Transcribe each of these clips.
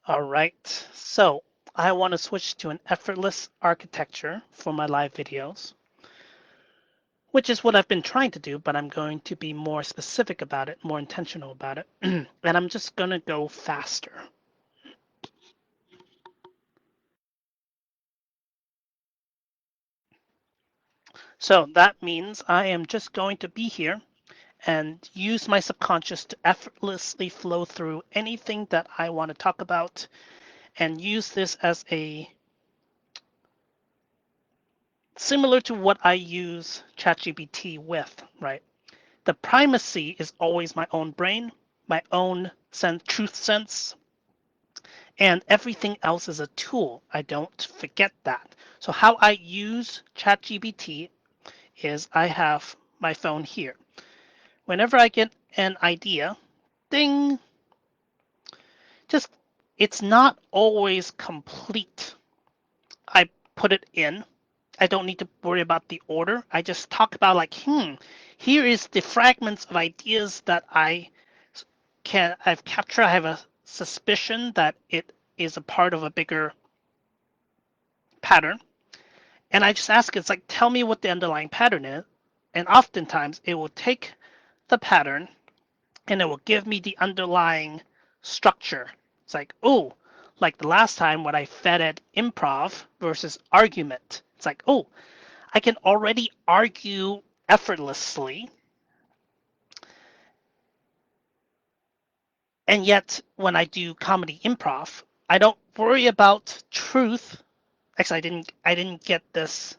All right, so I want to switch to an effortless architecture for my live videos, which is what I've been trying to do, but I'm going to be more specific about it, more intentional about it, and I'm just going to go faster. So that means I am just going to be here and use my subconscious to effortlessly flow through anything that I want to talk about and use this as a similar to what I use ChatGPT with, right? The primacy is always my own brain, my own truth sense, and everything else is a tool. I don't forget that. So how I use ChatGPT is I have my phone here. Whenever I get an idea, ding, just it's not always complete. I put it in. I don't need to worry about the order. I just talk about like, here is the fragments of ideas that I've captured. I have a suspicion that it is a part of a bigger pattern. And I just ask it's like, tell me what the underlying pattern is. And oftentimes it will take the pattern and it will give me the underlying structure. It's like, oh, like the last time when I fed it improv versus argument. It's like, oh, I can already argue effortlessly. And yet when I do comedy improv, I don't worry about truth. Actually, I didn't get this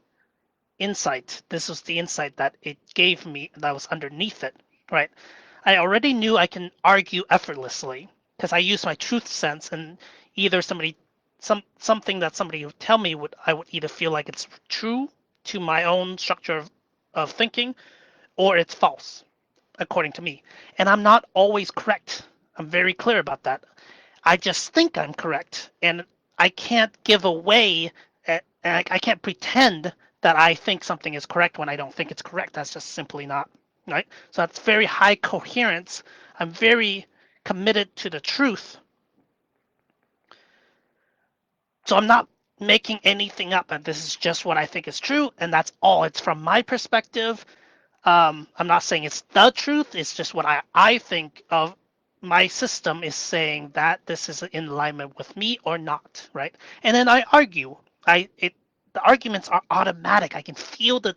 insight. This was the insight that it gave me that was underneath it, right? I already knew I can argue effortlessly because I use my truth sense and either something that somebody would tell me I would either feel like it's true to my own structure of thinking or it's false according to me. And I'm not always correct. I'm very clear about that. I just think I'm correct, and I can't give away, I can't pretend that I think something is correct when I don't think it's correct. That's just simply not, right? So that's very high coherence. I'm very committed to the truth. So I'm not making anything up, and this is just what I think is true, and that's all. It's from my perspective. I'm not saying it's the truth. It's just what I think of. My system is saying that this is in alignment with me or not, right? And then I argue. The arguments are automatic. I can feel the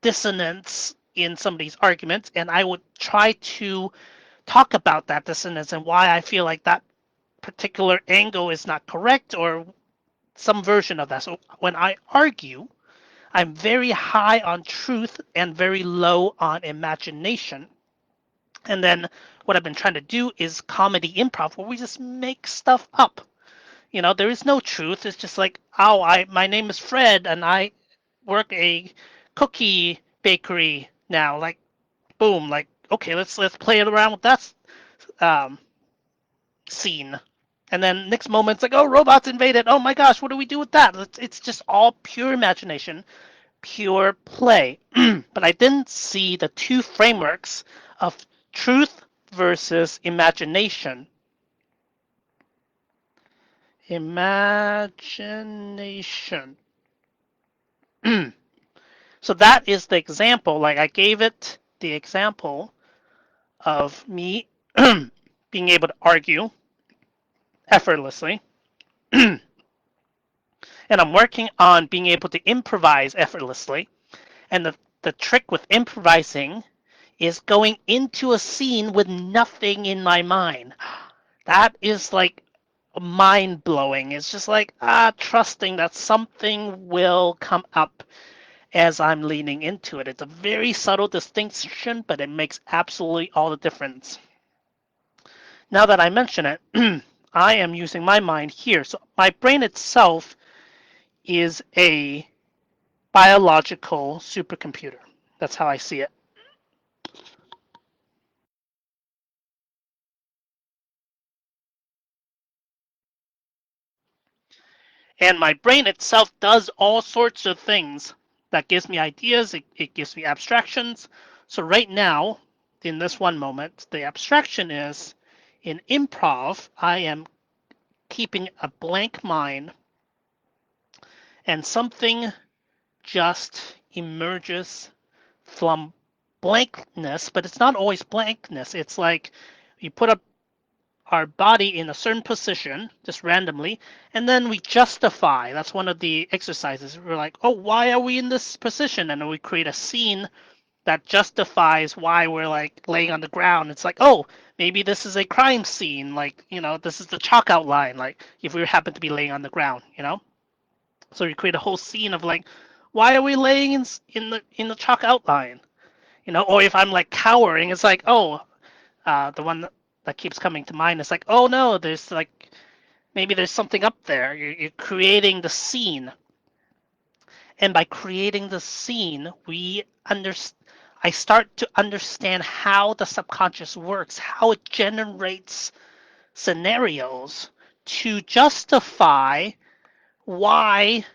dissonance in some of these arguments, and I would try to talk about that dissonance and why I feel like that particular angle is not correct or some version of that. So when I argue, I'm very high on truth and very low on imagination. And then what I've been trying to do is comedy improv where we just make stuff up. You know, there is no truth. It's just like, oh, my name is Fred and I work a cookie bakery now. Like, boom, like, okay, let's play it around with that um, scene. And then next moment it's like, oh, robots invaded. Oh my gosh, what do we do with that? It's just all pure imagination, pure play. But I didn't see the two frameworks of truth versus imagination. Imagination. So that is the example. Like I gave it the example of me being able to argue effortlessly. And I'm working on being able to improvise effortlessly. And the trick with improvising is going into a scene with nothing in my mind. That is like mind blowing. It's just like trusting that something will come up as I'm leaning into it. It's a very subtle distinction, but it makes absolutely all the difference. Now that I mention it, I am using my mind here. So my brain itself is a biological supercomputer. That's how I see it. And my brain itself does all sorts of things that gives me ideas, it gives me abstractions. So right now, in this one moment, the abstraction is in improv, I am keeping a blank mind and something just emerges from blankness, but it's not always blankness. It's like you put up our body in a certain position just randomly, and then we justify. That's one of the exercises. We're like, oh, why are we in this position? And then we create a scene that justifies why we're like laying on the ground. It's like, oh, maybe this is a crime scene. Like, this is the chalk outline. Like, if we happen to be laying on the ground. So you create a whole scene of like, why are we laying in the chalk outline? Or if I'm like cowering, it's like, oh, the one that keeps coming to mind is like, oh no, there's like maybe there's something up there. You're creating the scene, and by creating the scene, I start to understand how the subconscious works, how it generates scenarios to justify why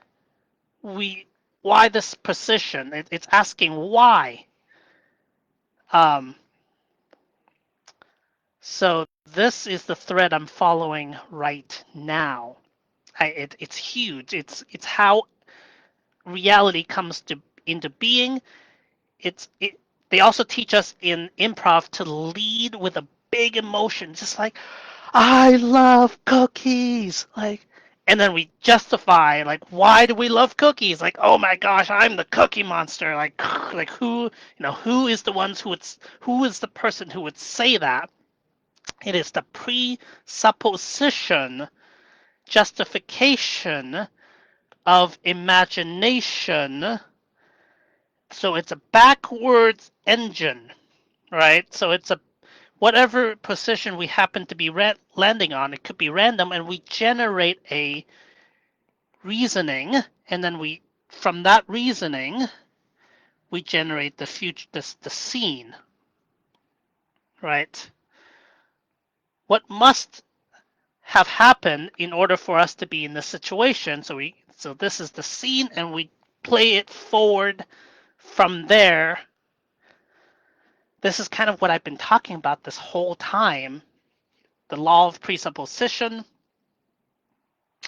we why this position. It's asking why. Um, so this is the thread I'm following right now. It's huge. It's how reality comes into being. They also teach us in improv to lead with a big emotion, just like I love cookies, like, and then we justify like why do we love cookies? Like, oh my gosh, I'm the cookie monster. Like who is the ones who is the person who would say that? It is the presupposition, justification of imagination. So it's a backwards engine, right? So it's a whatever position we happen to be landing on, it could be random, and we generate a reasoning, and then from that reasoning, we generate the future, the scene, right? What must have happened in order for us to be in this situation? So this is the scene, and we play it forward from there. This is kind of what I've been talking about this whole time, the law of presupposition.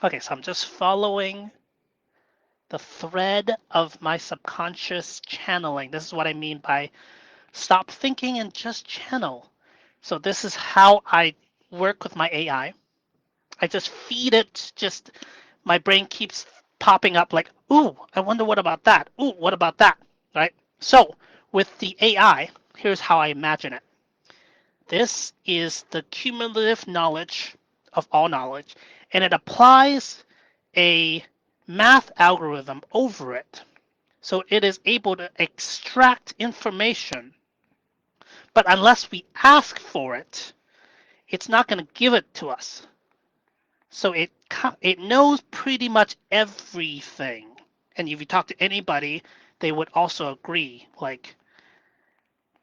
Okay, so I'm just following the thread of my subconscious channeling. This is what I mean by stop thinking and just channel. So this is how I work with my AI. I just feed it, my brain keeps popping up like, ooh, I wonder what about that? Ooh, what about that? Right? So with the AI, here's how I imagine it. This is the cumulative knowledge of all knowledge, and it applies a math algorithm over it. So it is able to extract information, but unless we ask for it, it's not going to give it to us. So it knows pretty much everything. And if you talk to anybody, they would also agree. Like,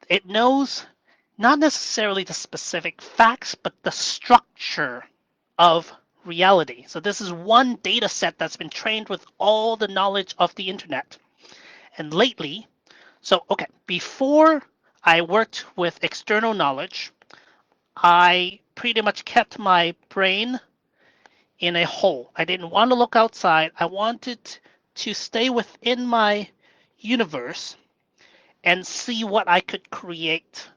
it knows not necessarily the specific facts, but the structure of reality. So this is one data set that's been trained with all the knowledge of the internet. And lately, before I worked with external knowledge, I pretty much kept my brain in a hole. I didn't want to look outside. I wanted to stay within my universe and see what I could create.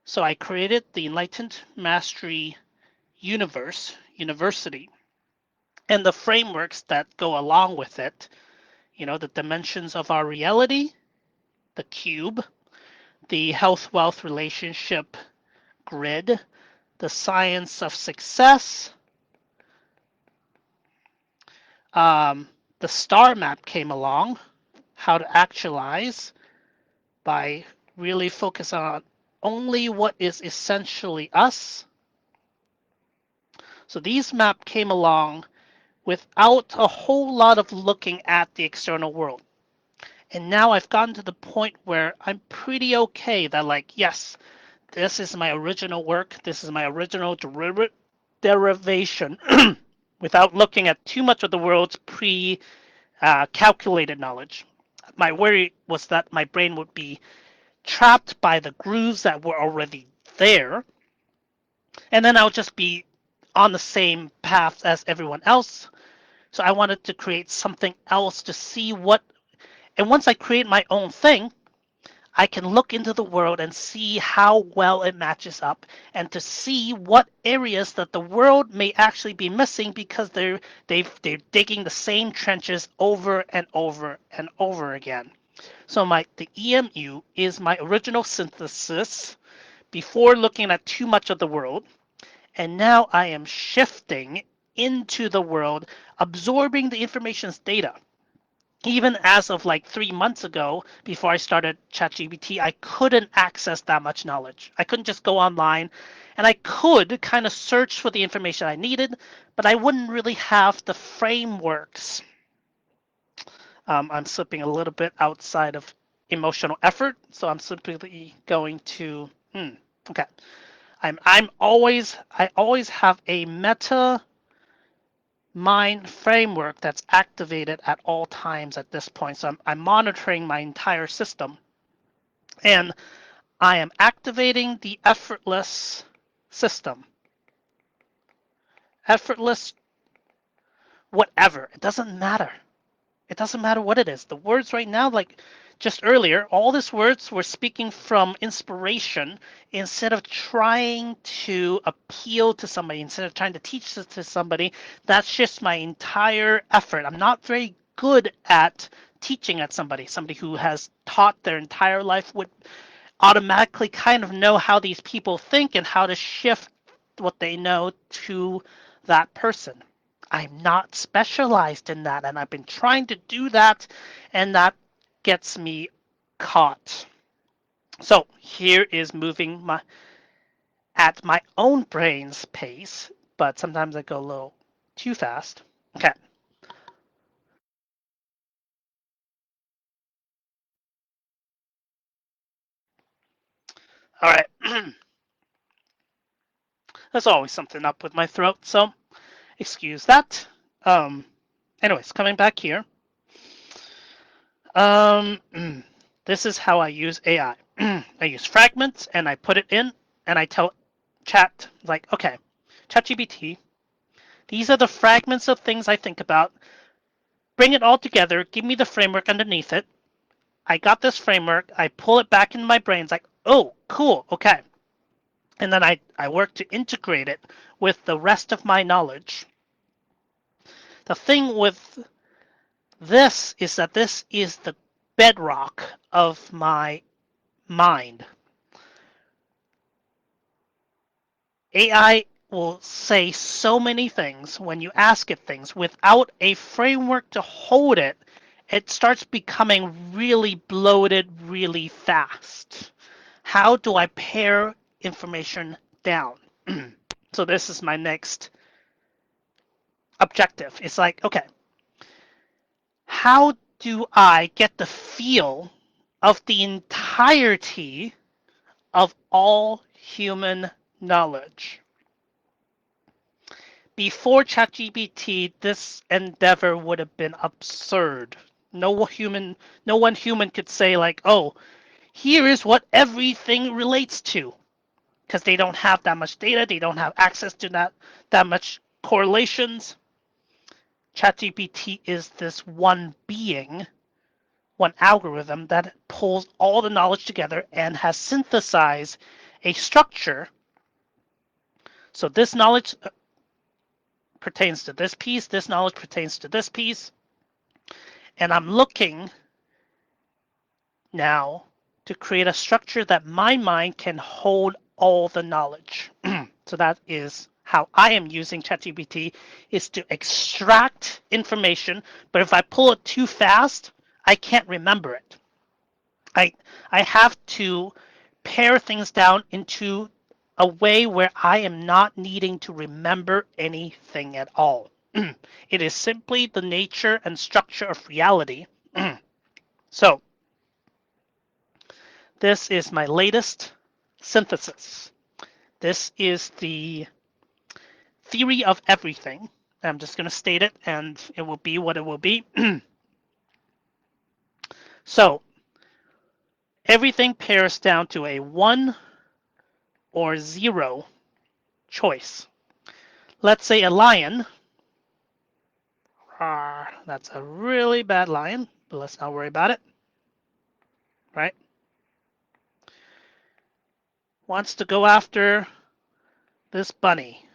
So I created the Enlightened Mastery University, and the frameworks that go along with it. The dimensions of our reality, the cube, the health wealth relationship grid, the science of success. The star map came along, how to actualize by really focus on only what is essentially us. So these maps came along without a whole lot of looking at the external world. And now I've gotten to the point where I'm pretty okay that, like, yes, this is my original work. This is my original derivation without looking at too much of the world's pre-calculated knowledge. My worry was that my brain would be trapped by the grooves that were already there, and then I'll just be on the same paths as everyone else. So I wanted to create something else to see what, and once I create my own thing, I can look into the world and see how well it matches up and to see what areas that the world may actually be missing because they're digging the same trenches over and over and over again. So the EMU is my original synthesis before looking at too much of the world, and now I am shifting into the world, absorbing the information's data. Even as of like 3 months ago, before I started ChatGPT, I couldn't access that much knowledge. I couldn't just go online, and I could kind of search for the information I needed, but I wouldn't really have the frameworks. I'm slipping a little bit outside of emotional effort, so I'm simply going to. Okay, I always have a meta mind framework that's activated at all times at this point. So I'm monitoring my entire system, and I am activating the effortless system. Effortless, whatever. It doesn't matter. It doesn't matter what it is. The words right now, like just earlier, all these words were speaking from inspiration instead of trying to appeal to somebody, instead of trying to teach this to somebody. That's just my entire effort. I'm not very good at teaching at somebody who has taught their entire life would automatically kind of know how these people think and how to shift what they know to that person. I'm not specialized in that, and I've been trying to do that, and that gets me caught. So here is moving at my own brain's pace, but sometimes I go a little too fast. Okay. All right. There's always something up with my throat, so excuse that. Um, anyways, coming back here. Um, this is how I use AI. I use fragments and I put it in and I tell Chat, like, okay, ChatGPT, these are the fragments of things I think about. Bring it all together. Give me the framework underneath it. I got this framework. I pull it back in my brain. It's like, oh, cool. Okay. And then I work to integrate it with the rest of my knowledge. The thing with this is that this is the bedrock of my mind. AI will say so many things when you ask it things without a framework to hold it. It starts becoming really bloated really fast. How do I pare information down? So this is my next objective. It's like, okay, how do I get the feel of the entirety of all human knowledge? Before ChatGPT, this endeavor would have been absurd. No one human could say like, "Oh, here is what everything relates to," because they don't have that much data. They don't have access to that much correlations. ChatGPT is this one being, one algorithm that pulls all the knowledge together and has synthesized a structure. So this knowledge pertains to this piece, this knowledge pertains to this piece, and I'm looking now to create a structure that my mind can hold all the knowledge. So that is how I am using ChatGPT, is to extract information, but if I pull it too fast, I can't remember it. I I have to pare things down into a way where I am not needing to remember anything at all. It is simply the nature and structure of reality. So this is my latest synthesis. This is the theory of everything. I'm just going to state it, and it will be what it will be. So everything pares down to a 1 or 0 choice. let's say a lion, that's a really bad lion, but let's not worry about it, right? Wants to go after this bunny.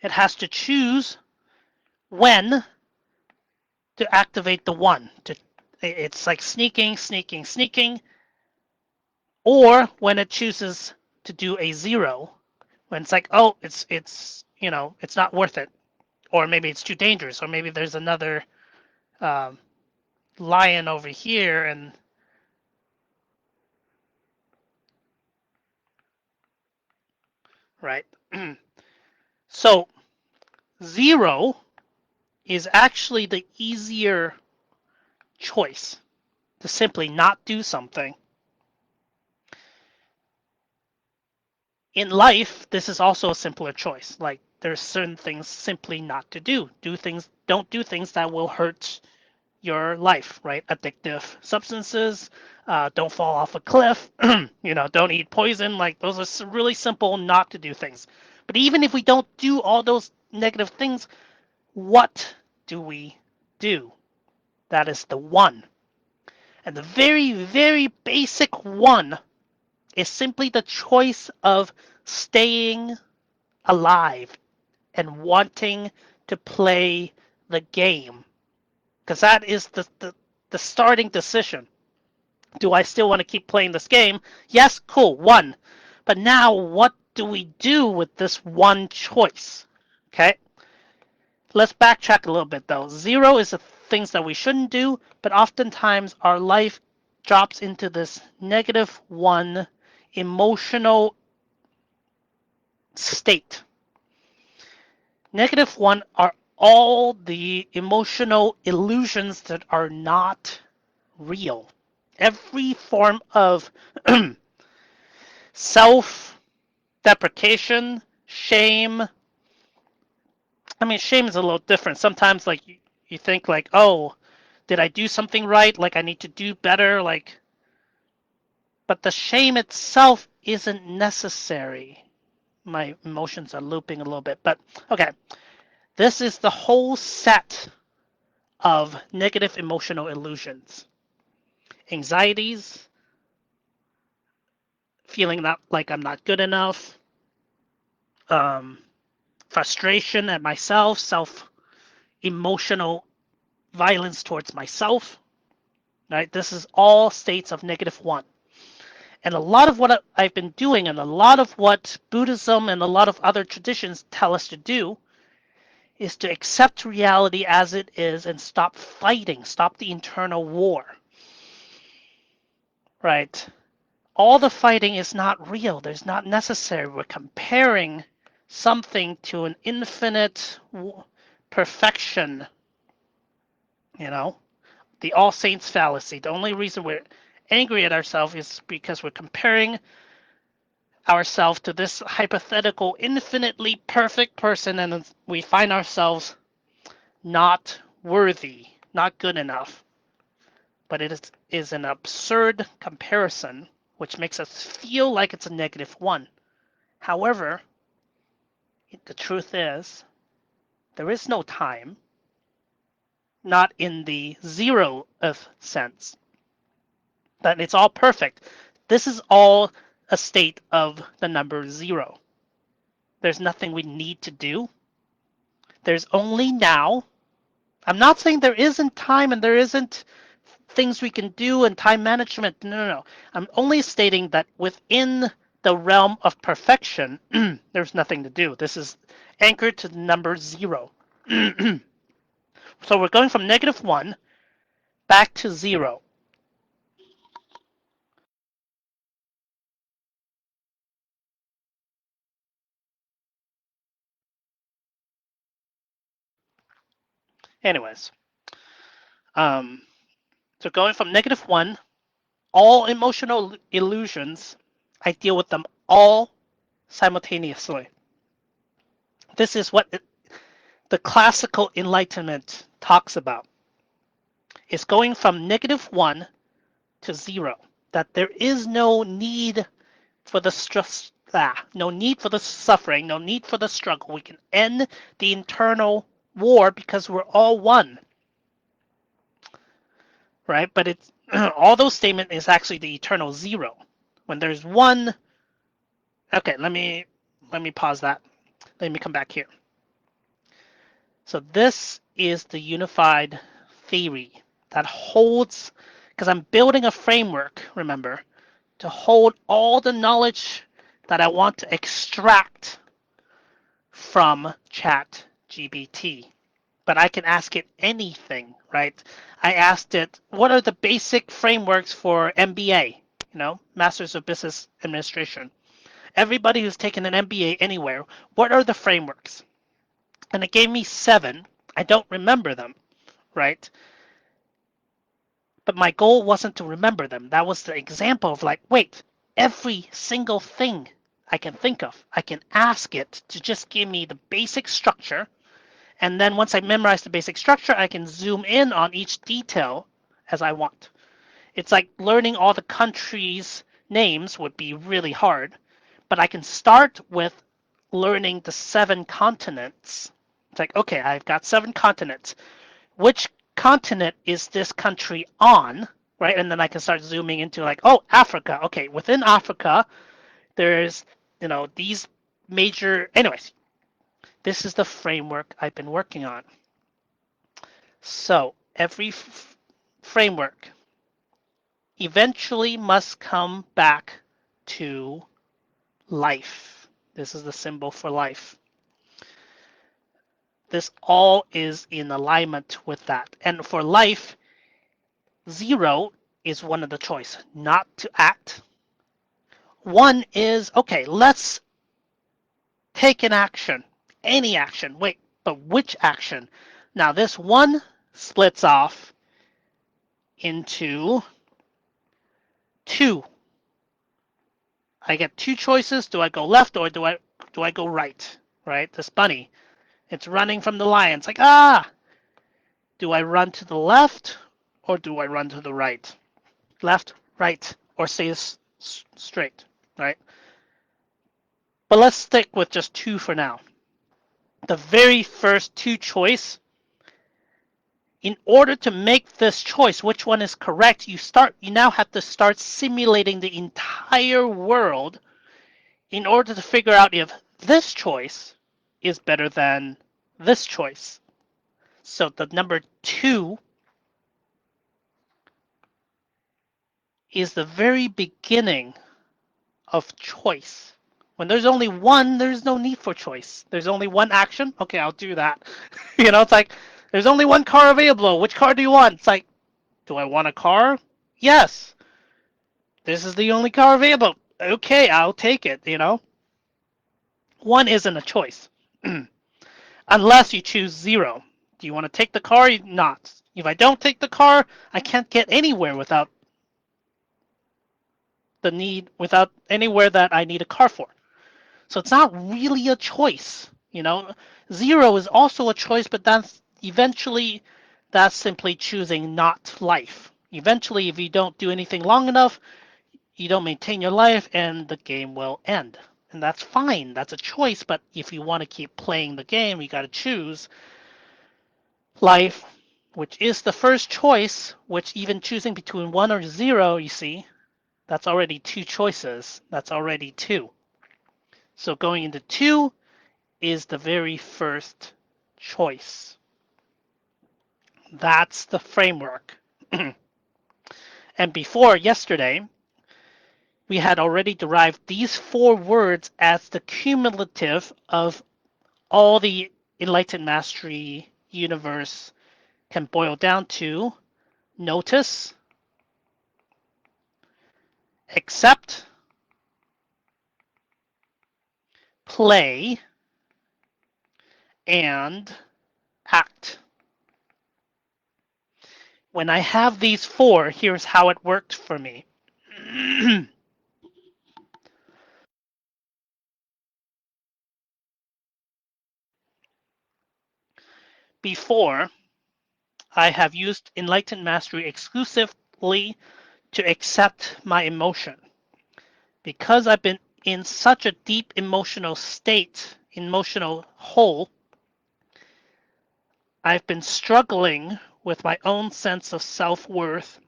It has to choose when to activate the one. It's like sneaking, sneaking, sneaking, or when it chooses to do a 0, when it's like, oh, it's not worth it, or maybe it's too dangerous, or maybe there's another um, lion over here, and right. So 0 is actually the easier choice to simply not do something. In life, this is also a simpler choice. Like there's certain things simply not to do. Don't do things that will hurt your life, right? Addictive substances, don't fall off a cliff, don't eat poison. Like those are really simple not to do things. But even if we don't do all those negative things, what do we do? That is the one. And the very, very basic one is simply the choice of staying alive and wanting to play the game. Because that is the starting decision. Do I still want to keep playing this game? Yes, cool, one. But now what do we do with this one choice? Okay, let's backtrack a little bit though. 0 is the things that we shouldn't do, but oftentimes our life drops into this -1 emotional state. -1 are all the emotional illusions that are not real. Every form of self deprecation, shame. I mean, shame is a little different. Sometimes, like, you think, like, oh, did I do something right? Like, I need to do better. Like, but the shame itself isn't necessary. My emotions are looping a little bit, but okay. This is the whole set of negative emotional illusions, anxieties, feeling not like I'm not good enough, um, frustration at myself, self emotional violence towards myself. Right? This is all states of -1. And a lot of what I've been doing, and a lot of what Buddhism and a lot of other traditions tell us to do, is to accept reality as it is and stop fighting, stop the internal war. Right? All the fighting is not real. There's not necessary. We're comparing something to an infinite perfection, you know? The all saints fallacy. The only reason we're angry at ourselves is because we're comparing ourselves to this hypothetical infinitely perfect person, and we find ourselves not worthy, not good enough. But it is an absurd comparison, which makes us feel like it's a -1. However, the truth is, there is no time, not in the 0 of sense, that it's all perfect. This is all a state of the number 0. There's nothing we need to do. There's only now. I'm not saying there isn't time and there isn't things we can do and time management. No. I'm only stating that within the realm of perfection, there's nothing to do. This is anchored to the number 0. So we're going from -1 back to 0. Anyways, um, so going from -1, all emotional illusions, I deal with them all simultaneously. This is what the classical enlightenment talks about. It's going from -1 to 0. That there is no need for the no need for the suffering, no need for the struggle. We can end the internal war because we're all one, right? But it's all those statements is actually the eternal zero. When there's one, okay, let me pause that. Let me come back here. So this is the unified theory that holds, because I'm building a framework, remember, to hold all the knowledge that I want to extract from ChatGPT. But I can ask it anything, right? I asked it, what are the basic frameworks for MBA, Masters of Business Administration? Everybody who's taken an MBA anywhere, what are the frameworks? And it gave me 7. I don't remember them, right? But my goal wasn't to remember them. That was the example of like, wait, every single thing I can think of, I can ask it to just give me the basic structure. And then once I memorize the basic structure, I can zoom in on each detail as I want. It's like learning all the countries' names would be really hard, but I can start with learning the 7 continents. It's like, okay, I've got 7 continents. Which continent is this country on? Right? And then I can start zooming into like, oh, Africa. Okay, within Africa, there's, these major, anyways, this is the framework I've been working on. So every framework eventually must come back to life. This is the symbol for life. This all is in alignment with that. And for life, 0 is one of the choice, not to act. 1 is, okay, let's take an action, any action. Wait, but which action? Now this 1 splits off into 2. I get 2 choices. Do I go left or do I go right? Right? This bunny, it's running from the lion. It's like, do I run to the left or do I run to the right? Left, right, or stay straight, right? But let's stick with just 2 for now. The very first 2 choice, in order to make this choice, which one is correct, you now have to start simulating the entire world in order to figure out if this choice is better than this choice. So the number 2 is the very beginning of choice. When there's only 1, there's no need for choice. There's only 1 action. Okay, I'll do that. It's like, there's only 1 car available. Which car do you want? It's like, do I want a car? Yes. This is the only car available. Okay, I'll take it, 1 isn't a choice. Unless you choose 0. Do you want to take the car? Not. If I don't take the car, I can't get anywhere without anywhere that I need a car for. So it's not really a choice, 0 is also a choice, but that's simply choosing not life. Eventually, if you don't do anything long enough, you don't maintain your life and the game will end. And that's fine. That's a choice, but if you want to keep playing the game, you got to choose life, which is the first choice, which even choosing between 1 or 0, you see, that's already 2 choices. That's already 2. So going into 2 is the very first choice. That's the framework. And before yesterday, we had already derived these 4 words as the cumulative of all the enlightened mastery universe can boil down to: notice, accept, play, and act. When I have these 4, here's how it worked for me. Before, I have used enlightened mastery exclusively to accept my emotion. Because I've been in such a deep emotional state, emotional hole. I've been struggling with my own sense of self-worth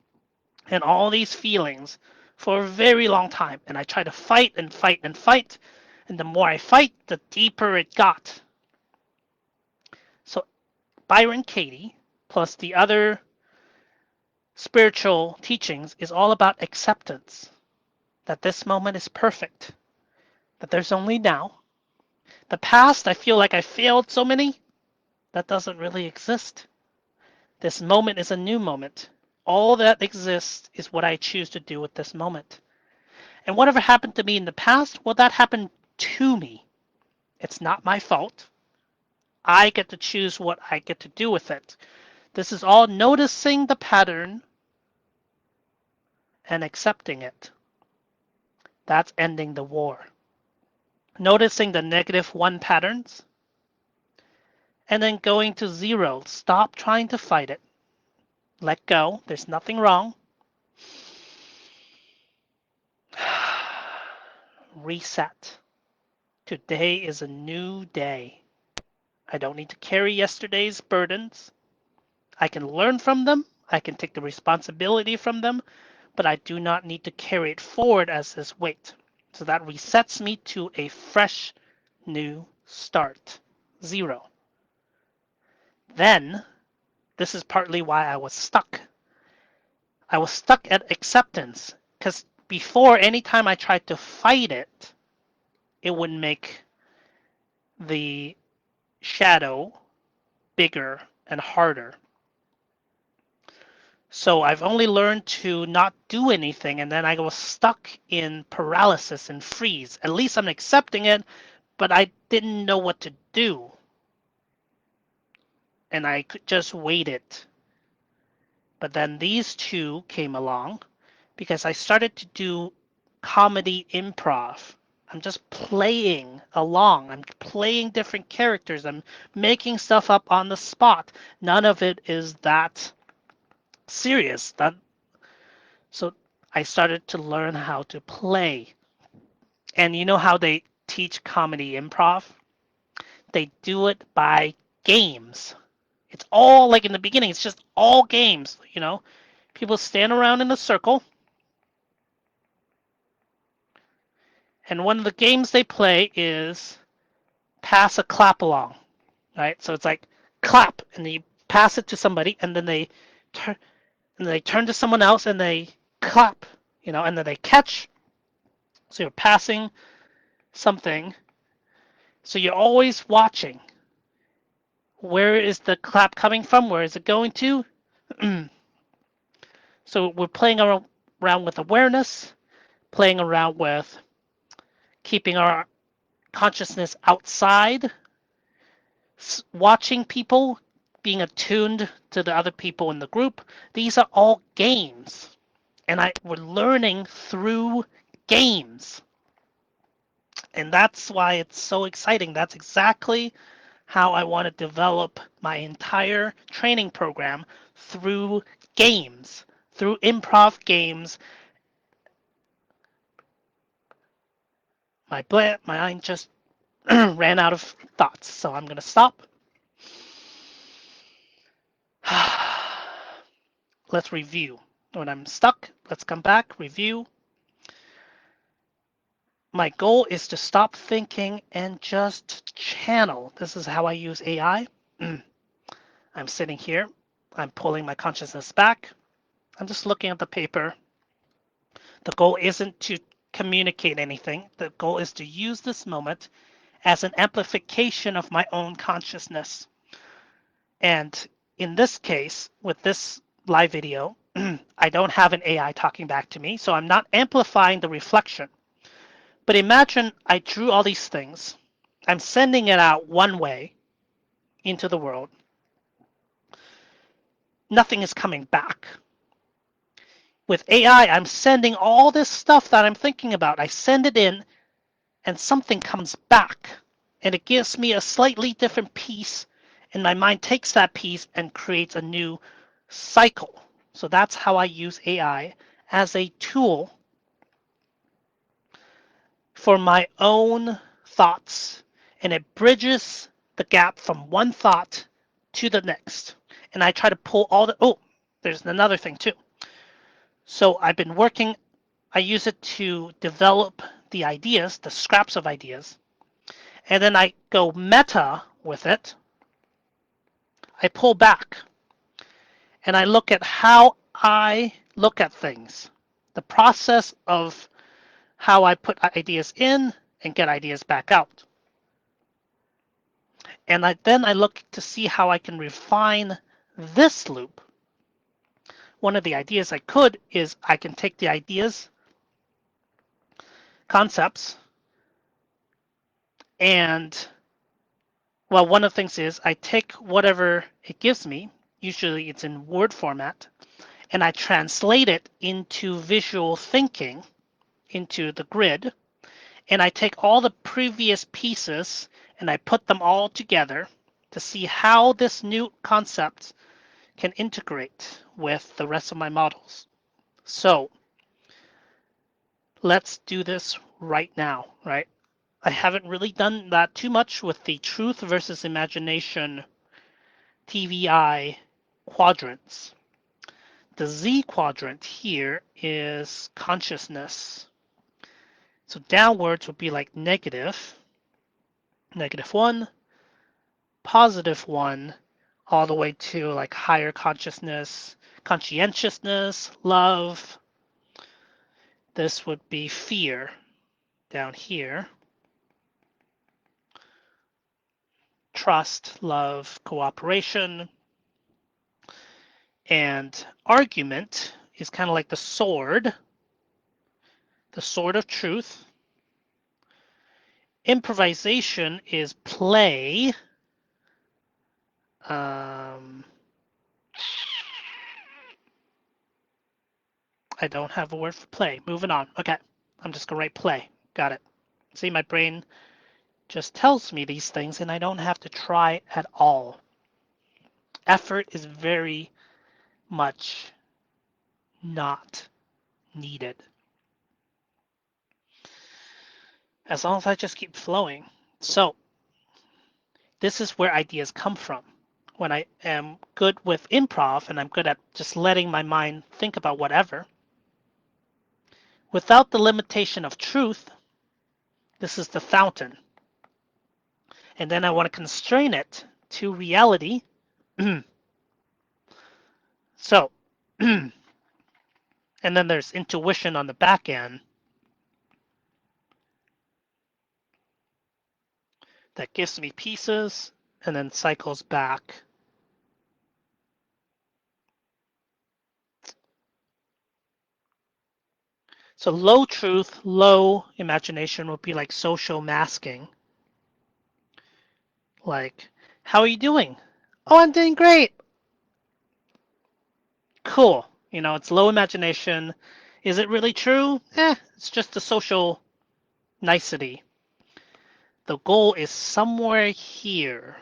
and all these feelings for a very long time. And I try to fight and fight and fight. And the more I fight, the deeper it got. So Byron Katie, plus the other spiritual teachings, is all about acceptance. That this moment is perfect. That there's only now. The past, I feel like I failed so many. That doesn't really exist. This moment is a new moment. All that exists is what I choose to do with this moment. And whatever happened to me in the past, well, that happened to me. It's not my fault. I get to choose what I get to do with it. This is all noticing the pattern and accepting it. That's ending the war. Noticing the -1 patterns and then going to 0. Stop trying to fight it. Let go. There's nothing wrong. Reset. Today is a new day. I don't need to carry yesterday's burdens. I can learn from them. I can take the responsibility from them, but I do not need to carry it forward as this weight. So that resets me to a fresh new start. 0. Then, this is partly why I was stuck. I was stuck at acceptance because before, anytime I tried to fight it, it would make the shadow bigger and harder. So I've only learned to not do anything, and then I was stuck in paralysis and freeze. At least I'm accepting it, but I didn't know what to do. And I could just wait it. But then these two came along because I started to do comedy improv. I'm just playing along. I'm playing different characters. I'm making stuff up on the spot. None of it is that serious. So I started to learn how to play. And you know how they teach comedy improv? They do it by games. It's all like in the beginning, it's just all games, you know? People stand around in a circle. And one of the games they play is pass a clap along, right? So it's like clap, and you pass it to somebody, and then they turn to someone else and they clap, and then they catch. So you're passing something. So you're always watching. Where is the clap coming from? Where is it going to? So we're playing around with awareness, playing around with keeping our consciousness outside, watching people, being attuned to the other people in the group. These are all games. And we're learning through games. And that's why it's so exciting. That's exactly how I want to develop my entire training program, through games, through improv games. My mind just ran out of thoughts, so I'm going to stop. Let's review. When I'm stuck, let's come back, review. My goal is to stop thinking and just channel. This is how I use AI. I'm sitting here. I'm pulling my consciousness back. I'm just looking at the paper. The goal isn't to communicate anything. The goal is to use this moment as an amplification of my own consciousness. And in this case, with this live video, I don't have an AI talking back to me, so I'm not amplifying the reflection. But imagine I drew all these things. I'm sending it out one way into the world. Nothing is coming back. With AI, I'm sending all this stuff that I'm thinking about. I send it in, and something comes back. And it gives me a slightly different piece, and my mind takes that piece and creates a new cycle. So that's how I use AI as a tool for my own thoughts, and it bridges the gap from one thought to the next. And I try to pull all the, oh, there's another thing too. So I've been working, I use it to develop the ideas, the scraps of ideas, and then I go meta with it. I pull back and I look at how I look at things, the process of how I put ideas in and get ideas back out. And then I look to see how I can refine this loop. One of the ideas I could is I can take the ideas, concepts, and well, one of the things is I take whatever it gives me, usually it's in Word format, and I translate it into visual thinking, into the grid, and I take all the previous pieces and I put them all together to see how this new concept can integrate with the rest of my models. So let's do this right now, right? I haven't really done that too much with the truth versus imagination TVI quadrants. The Z quadrant here is consciousness. So downwards would be like negative, -1, +1, all the way to like higher consciousness, conscientiousness, love. This would be fear down here. Trust, love, cooperation. And argument is kind of like the sword of truth. Improvisation is play. I don't have a word for play. Moving on. Okay, I'm just gonna write play. Got it. See, my brain just tells me these things and I don't have to try at all. Effort is very much not needed. As long as I just keep flowing. So, this is where ideas come from. When I am good with improv and I'm good at just letting my mind think about whatever, without the limitation of truth, this is the fountain. And then I want to constrain it to reality. So, and then there's intuition on the back end that gives me pieces and then cycles back. So low truth, low imagination would be like social masking. Like, how are you doing? Oh, I'm doing great. Cool. You know, it's low imagination. Is it really true? It's just a social nicety. The goal is somewhere here,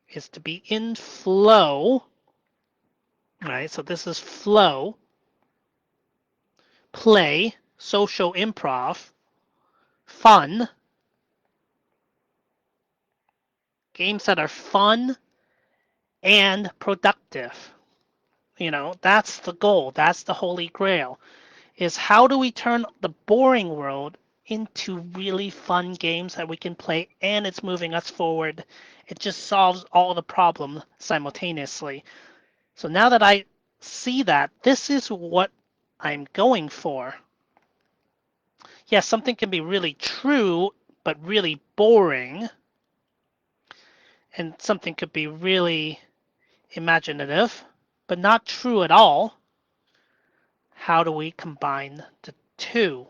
is to be in flow, right? So this is flow, play, social improv, fun, games that are fun and productive. You know, that's the goal. That's the holy grail, is how do we turn the boring world into really fun games that we can play and it's moving us forward. It just solves all the problems simultaneously. So now that I see that, this is what I'm going for. Yes, something can be really true, but really boring. And something could be really imaginative, but not true at all. How do we combine the two?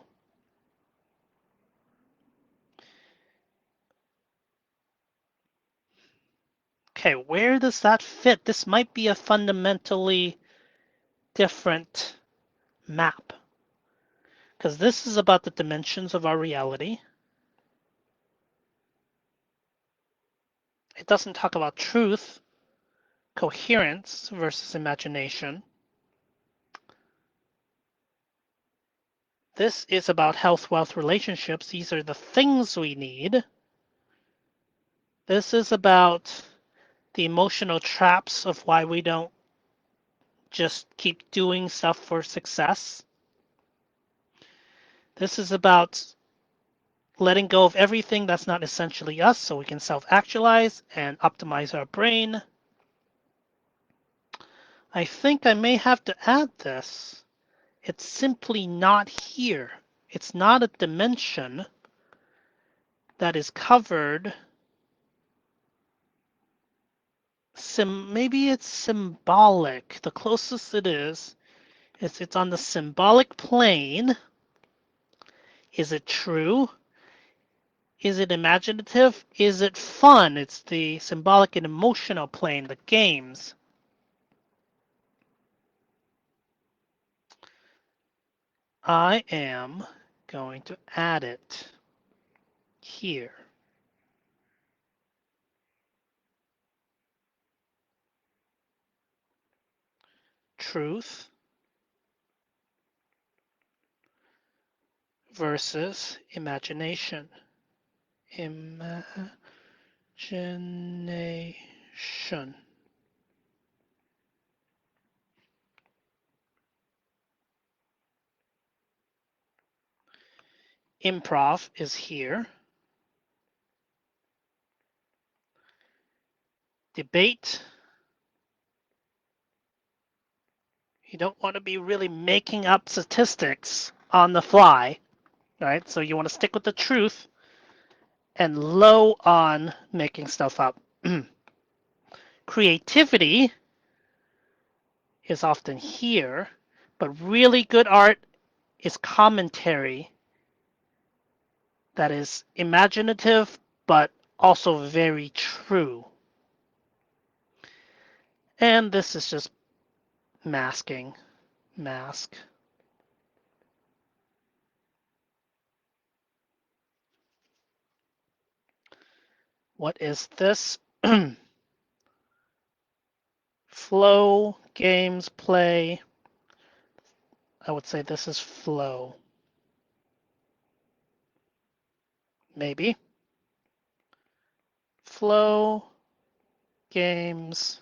Okay, where does that fit? This might be a fundamentally different map, because this is about the dimensions of our reality. It doesn't talk about truth, coherence versus imagination. This is about health, wealth, relationships. These are the things we need. This is about the emotional traps of why we don't just keep doing stuff for success. This is about letting go of everything that's not essentially us so we can self-actualize and optimize our brain. I think I may have to add this. It's simply not here. It's not a dimension that is covered. Maybe it's symbolic. The closest it is it's on the symbolic plane. Is it true? Is it imaginative? Is it fun? It's the symbolic and emotional plane, the games. I am going to add it here. Truth versus imagination. Imagination. Improv is here. Debate. You don't want to be really making up statistics on the fly, right? So you want to stick with the truth and low on making stuff up. Creativity is often here, but really good art is commentary that is imaginative but also very true. And this is just masking. Mask. What is this? Flow, games, play. I would say this is flow. Maybe. Flow, games.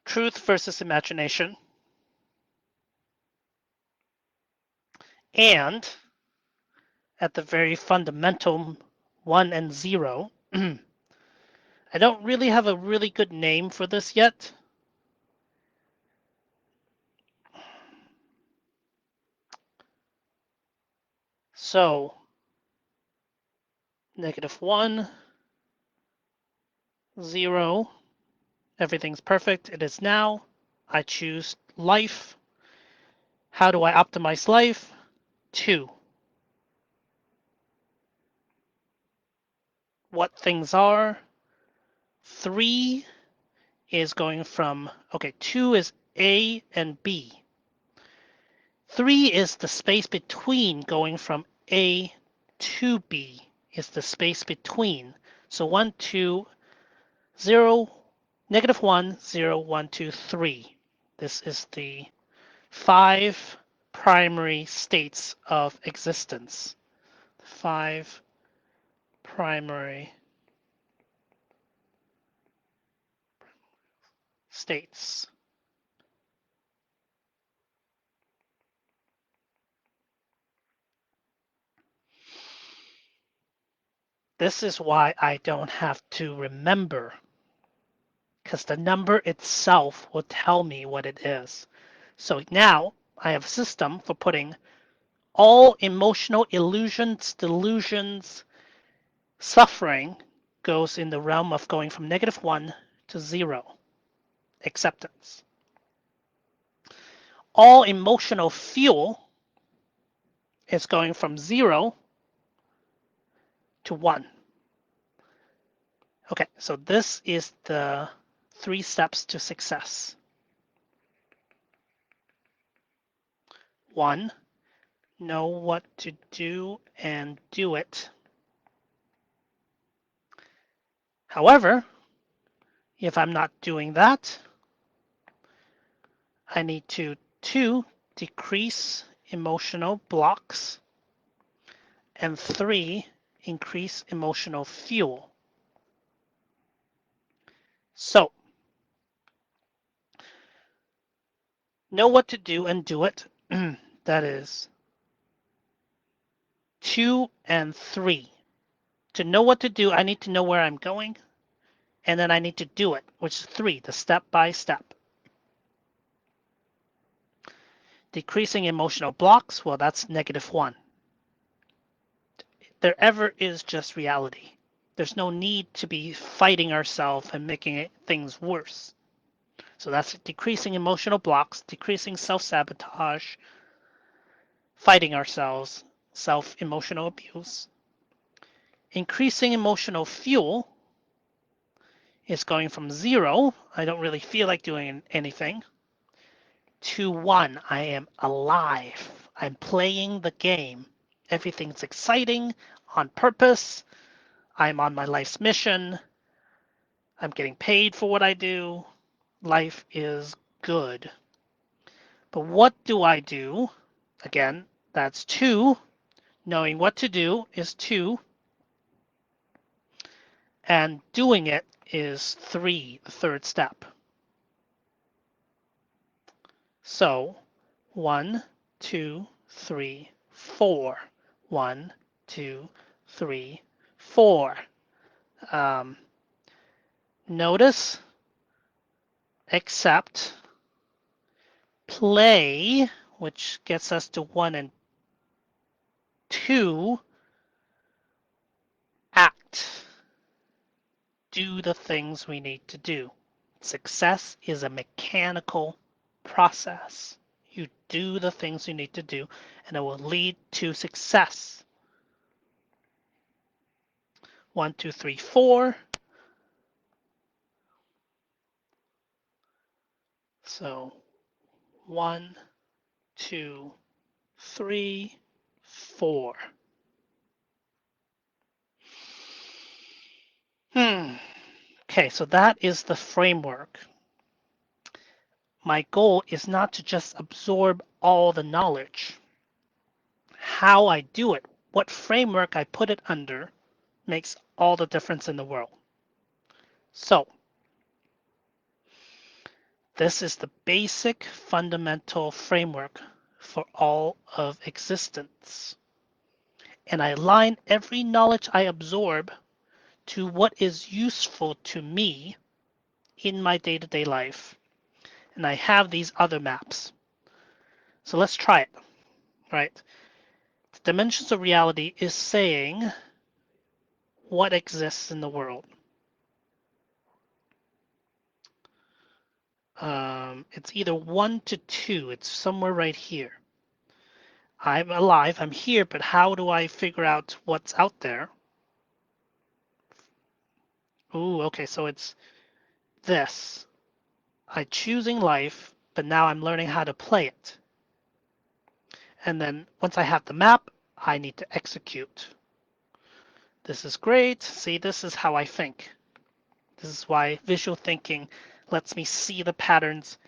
Truth versus imagination. And at the very fundamental 1 and 0, I don't really have a really good name for this yet. So, -1, 0, everything's perfect. It is now. I choose life. How do I optimize life? 2. What things are? 3 is going from, okay, 2 is A and B. 3 is the space between going from A to B, is the space between. So 1, 2, 0, -1, 0, 1, 2, 3. This is the 5 primary states of existence. 5 primary states. This is why I don't have to remember, because the number itself will tell me what it is. So now I have a system for putting all emotional illusions, delusions, suffering goes in the realm of going from -1 to 0, acceptance. All emotional fuel is going from 0 to 1. Okay, so this is the 3 steps to success. 1, know what to do and do it. However, If I'm not doing that, I need to, 2, decrease emotional blocks, and 3, increase emotional fuel. So, know what to do and do it. That is 2 and 3. To know what to do, I need to know where I'm going, and then I need to do it, which is 3, the step by step. Decreasing emotional blocks, well, that's -1. There ever is just reality. There's no need to be fighting ourselves and making things worse. So that's decreasing emotional blocks, decreasing self-sabotage, fighting ourselves, self-emotional abuse. Increasing emotional fuel is going from 0, I don't really feel like doing anything, to 1, I am alive. I'm playing the game. Everything's exciting, on purpose. I'm on my life's mission. I'm getting paid for what I do. Life is good. But what do I do? Again, that's 2. Knowing what to do is 2. And doing it is 3, the third step. So 1, 2, 3, 4. 1, 2, 3, 4. Notice, accept, play, which gets us to 1 and 2, act. Do the things we need to do. Success is a mechanical process. You do the things you need to do, and it will lead to success. 1, 2, 3, 4. So 1, 2, 3, 4. Okay, so that is the framework. My goal is not to just absorb all the knowledge. How I do it, what framework I put it under, makes all the difference in the world. So, this is the basic fundamental framework for all of existence. And I align every knowledge I absorb to what is useful to me in my day-to-day life. And I have these other maps. So let's try it, right? The dimensions of reality is saying what exists in the world. It's either 1 to 2. It's somewhere right here. I'm alive, I'm here, but how do I figure out what's out there? Ooh, okay, so it's this. I'm choosing life, but now I'm learning how to play it. And then once I have the map, I need to execute. This is great. See, this is how I think. This is why visual thinking lets me see the patterns.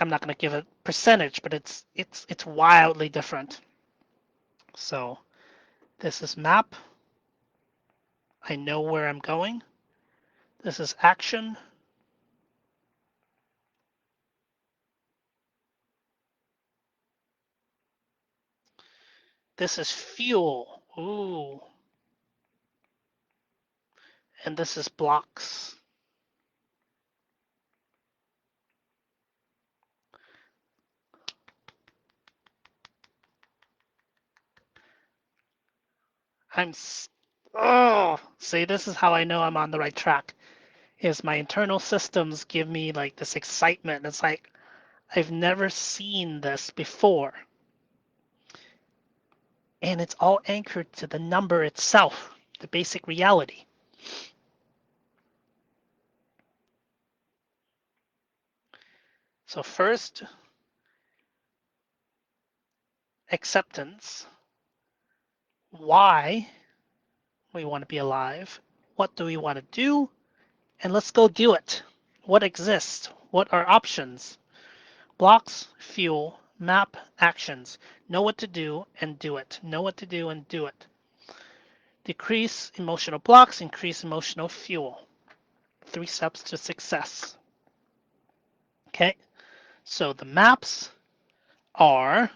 I'm not going to give a percentage, but it's wildly different. So this is map. I know where I'm going. This is action. This is fuel. Ooh. And this is blocks. See, this is how I know I'm on the right track. Is my internal systems give me like this excitement. It's like I've never seen this before. And it's all anchored to the number itself, the basic reality. So first, acceptance. Why we want to be alive. What do we want to do? and let's go do it. What exists? What are options? Blocks, fuel, map, actions. Know what to do and do it. Know what to do and do it. Decrease emotional blocks, increase emotional fuel. 3 steps to success. Okay, so the maps are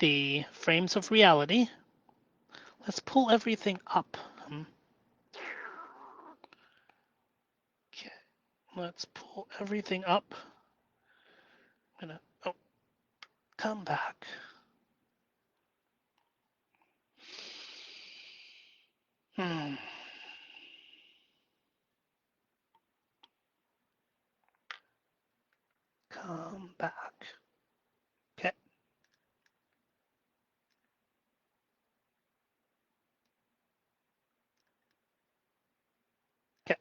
the frames of reality. Let's pull everything up. Okay, let's pull everything up. I'm gonna, oh, come back. Hmm. Come back. Okay. Okay.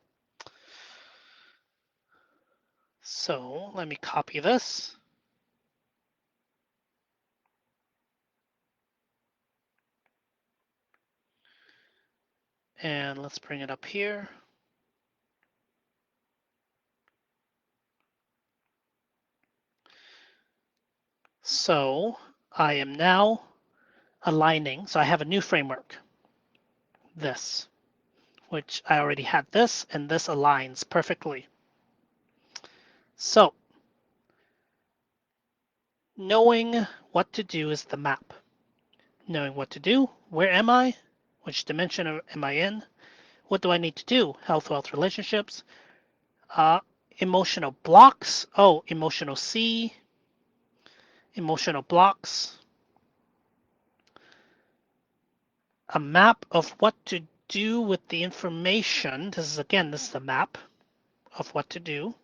So let me copy this. And let's bring it up here. So I am now aligning. So I have a new framework, this, which I already had this, and this aligns perfectly. So knowing what to do is the map. Knowing what to do, where am I? Which dimension am I in? What do I need to do? Health, wealth, relationships. Emotional blocks. Oh, emotional C. Emotional blocks. A map of what to do with the information. This is the map of what to do.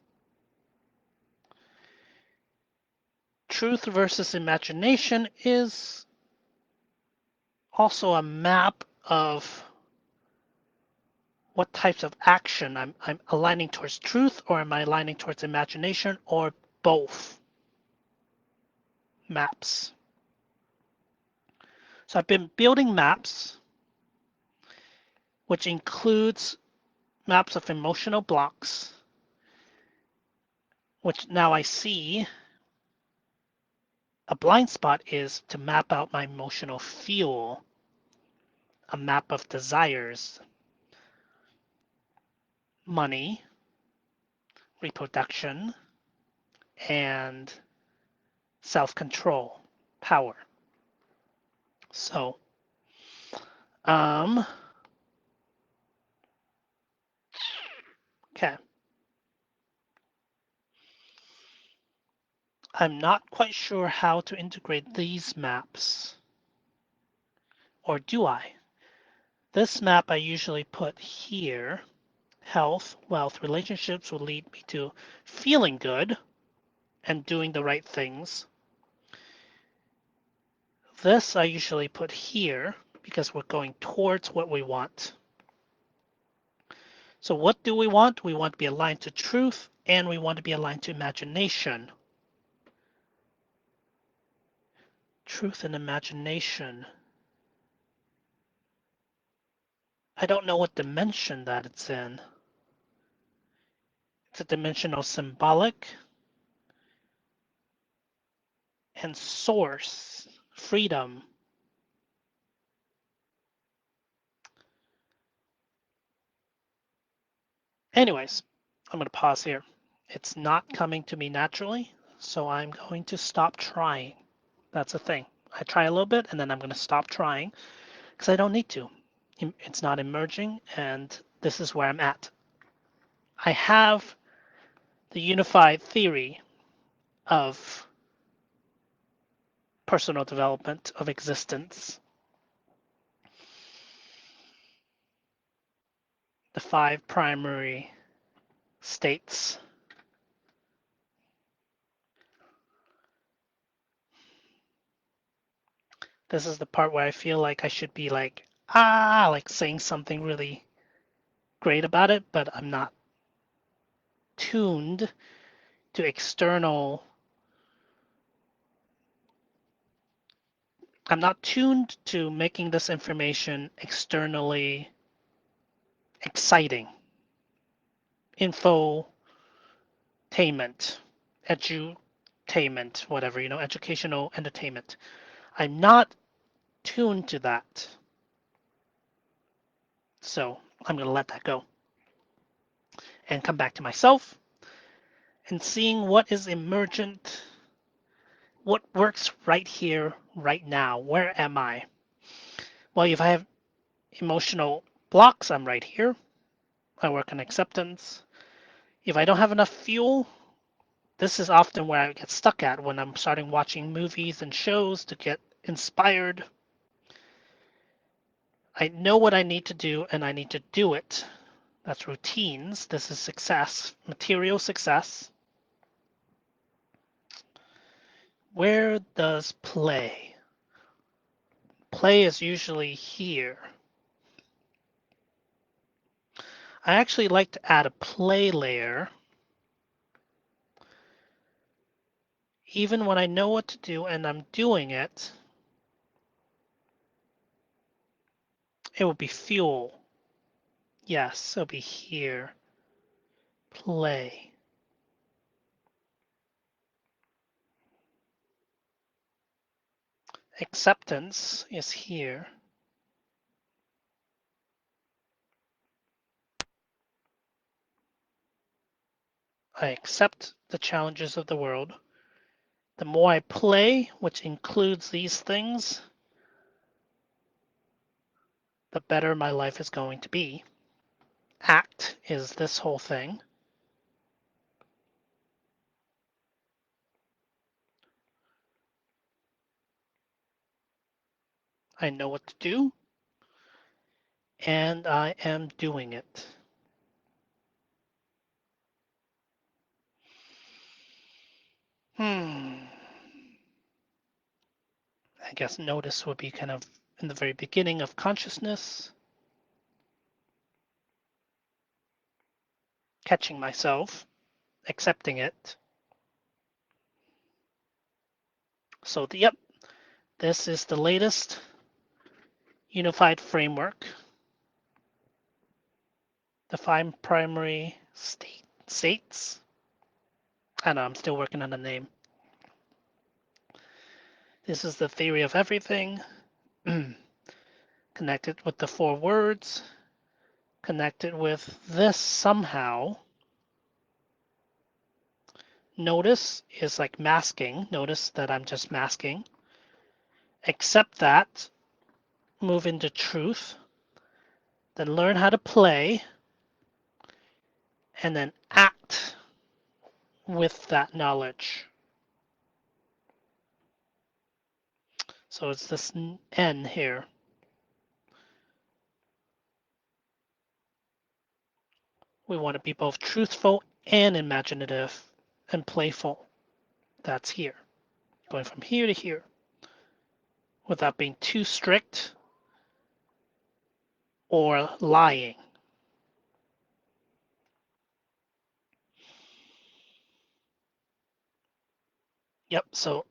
Truth versus imagination is also a map of what types of action I'm aligning towards truth, or am I aligning towards imagination, or both maps. So I've been building maps, which includes maps of emotional blocks, which now I see a blind spot is to map out my emotional fuel, a map of desires, money, reproduction, and self-control, power. So, okay. I'm not quite sure how to integrate these maps. Or do I? This map I usually put here. Health, wealth, relationships will lead me to feeling good and doing the right things. This I usually put here because we're going towards what we want. So what do we want? We want to be aligned to truth, and we want to be aligned to imagination. Truth and imagination. I don't know what dimension that it's in. It's a dimensional symbolic and source, freedom. Anyways, I'm going to pause here. It's not coming to me naturally, so I'm going to stop trying. That's the thing. I try a little bit and then I'm going to stop trying because I don't need to. It's not emerging, and this is where I'm at. I have the unified theory of personal development of existence, the 5 primary states. This is the part where I feel like I should be like saying something really great about it, but I'm not tuned to external. I'm not tuned to making this information externally exciting. infotainment, edutainment, whatever, educational entertainment. I'm not tuned to that. So I'm going to let that go and come back to myself and seeing what is emergent, what works right here, right now. Where am I? Well, if I have emotional blocks, I'm right here. I work on acceptance. If I don't have enough fuel, this is often where I get stuck at when I'm starting watching movies and shows to get inspired. I know what I need to do and I need to do it. That's routines. This is success, material success. Where does play? Play is usually here. I actually like to add a play layer even when I know what to do and I'm doing it. It will be fuel. Yes, it'll be here. Play. Acceptance is here. I accept the challenges of the world. The more I play, which includes these things, the better my life is going to be. Act is this whole thing. I know what to do, and I am doing it. I guess notice would be kind of in the very beginning of consciousness, catching myself, accepting it. So, yep, this is the latest unified framework. The 5 primary states. I know, I'm still working on the name. This is the theory of everything, connected with the 4 words, connected with this somehow. Notice is like masking. Notice that I'm just masking. Accept that. Move into truth. Then learn how to play. And then act with that knowledge. So it's this N here. We want to be both truthful and imaginative and playful. That's here. Going from here to here without being too strict or lying. Yep, so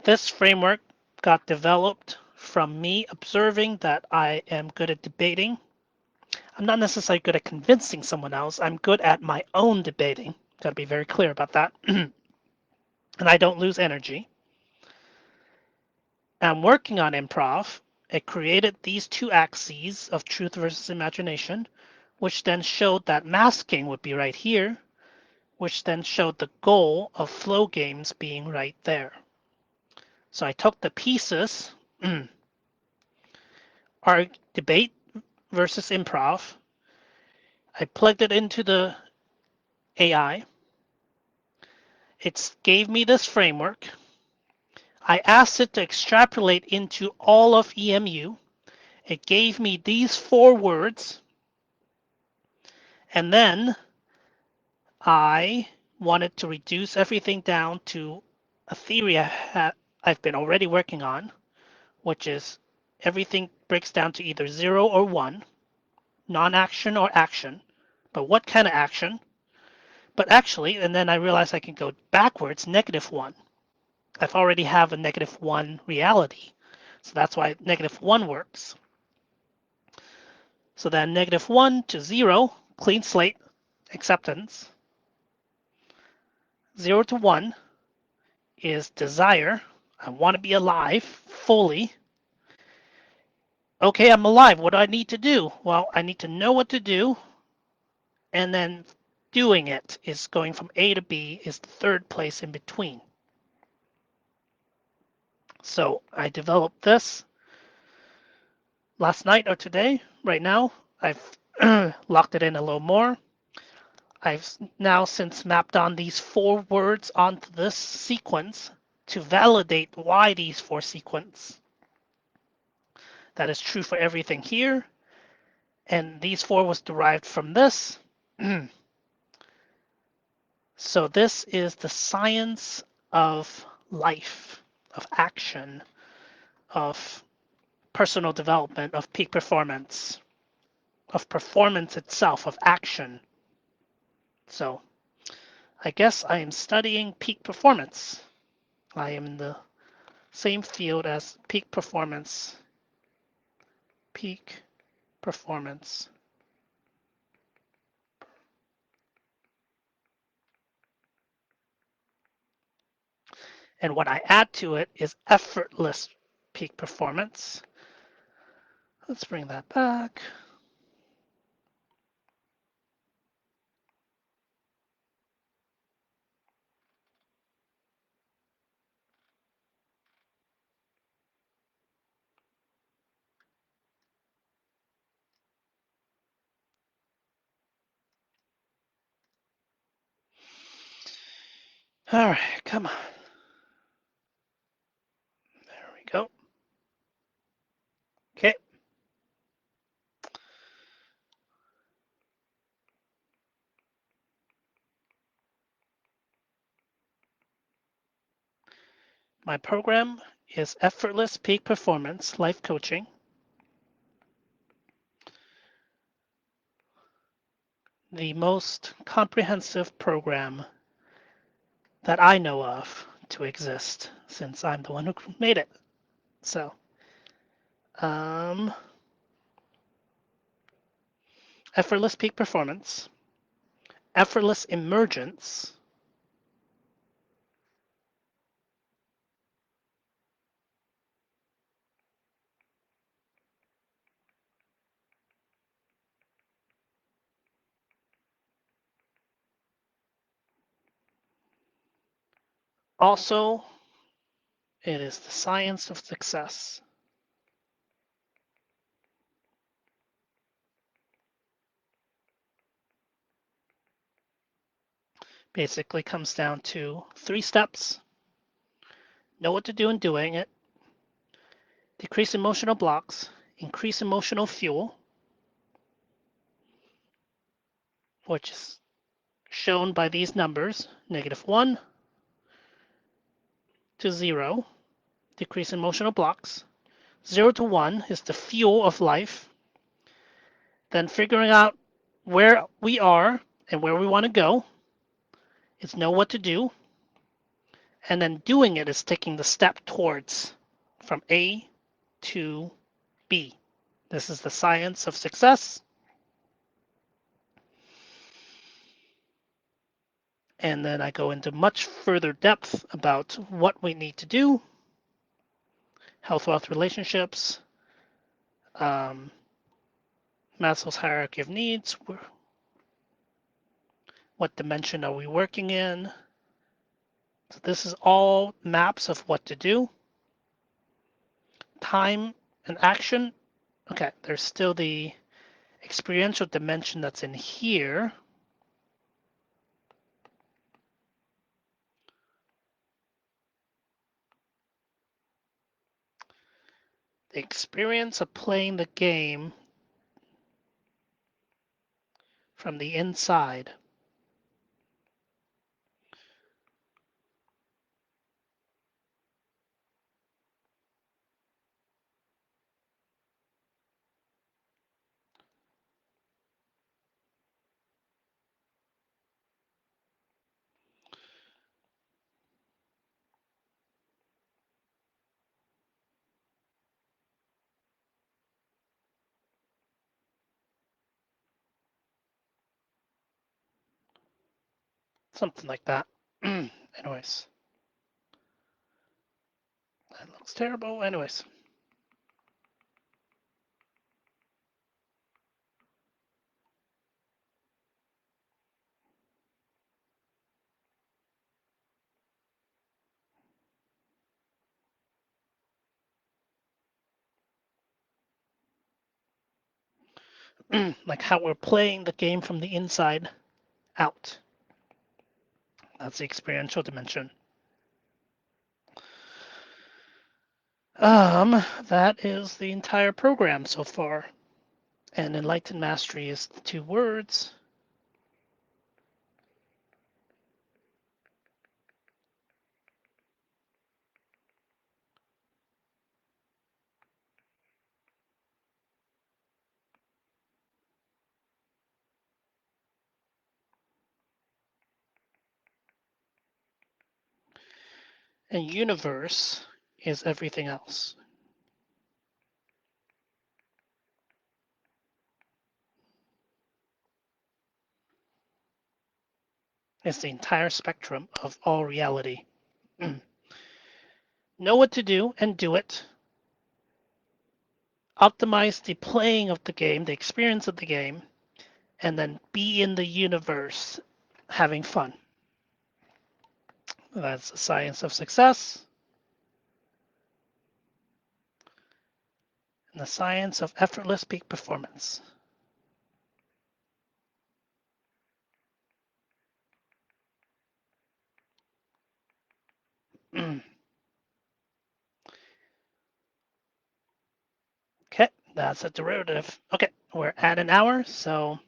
this framework got developed from me observing that I am good at debating. I'm not necessarily good at convincing someone else. I'm good at my own debating. Got to be very clear about that. And I don't lose energy. I'm working on improv. It created these 2 axes of truth versus imagination, which then showed that masking would be right here, which then showed the goal of flow games being right there. So I took the pieces, our debate versus improv, I plugged it into the AI. It gave me this framework. I asked it to extrapolate into all of EMU. It gave me these 4 words. And then I wanted to reduce everything down to a theory I've been already working on, which is everything breaks down to either 0 or 1, non-action or action. But what kind of action? But actually, and then I realized I can go backwards, -1. I've already have a -1 reality. So that's why -1 works. So then -1 to 0 clean slate, acceptance. 0 to 1 is desire. I want to be alive fully. Okay, I'm alive. What do I need to do? Well, I need to know what to do, and then doing it is going from A to B is the third place in between. So I developed this last night or today. Right now, I've locked it in a little more. I've now since mapped on these 4 words onto this sequence to validate why these 4 sequence. That is true for everything here. And these 4 was derived from this. So this is the science of life, of action, of personal development, of peak performance, of performance itself, of action. So I guess I am studying peak performance. I am in the same field as peak performance. Peak performance. And what I add to it is effortless peak performance. Let's bring that back. All right, come on. There we go. Okay. My program is Effortless Peak Performance Life Coaching. The most comprehensive program that I know of to exist since I'm the one who made it. So, effortless peak performance, effortless emergence, also it is the science of success. Basically comes down to 3 steps. Know what to do in doing it, decrease emotional blocks, increase emotional fuel, which is shown by these numbers, -1 to 0, decrease emotional blocks. 0 to 1 is the fuel of life. Then figuring out where we are and where we want to go is know what to do. And then doing it is taking the step towards from A to B. This is the science of success. And then I go into much further depth about what we need to do, health, wealth, relationships, Maslow's hierarchy of needs, what dimension are we working in. So this is all maps of what to do. Time and action. Okay, there's still the experiential dimension that's in here. The experience of playing the game from the inside. Something like that. Anyways, that looks terrible. Anyways. Like how we're playing the game from the inside out. That's the experiential dimension. That is the entire program so far. And enlightened mastery is the 2 words. And universe is everything else. It's the entire spectrum of all reality. Know what to do and do it. Optimize the playing of the game, the experience of the game, and then be in the universe having fun. That's the science of success and the science of effortless peak performance. Okay, that's a derivative. Okay, we're at an hour, so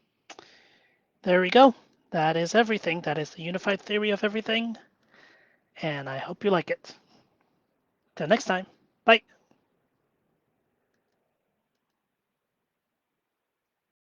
there we go. That is everything. That is the unified theory of everything. And I hope you like it. Till next time. Bye.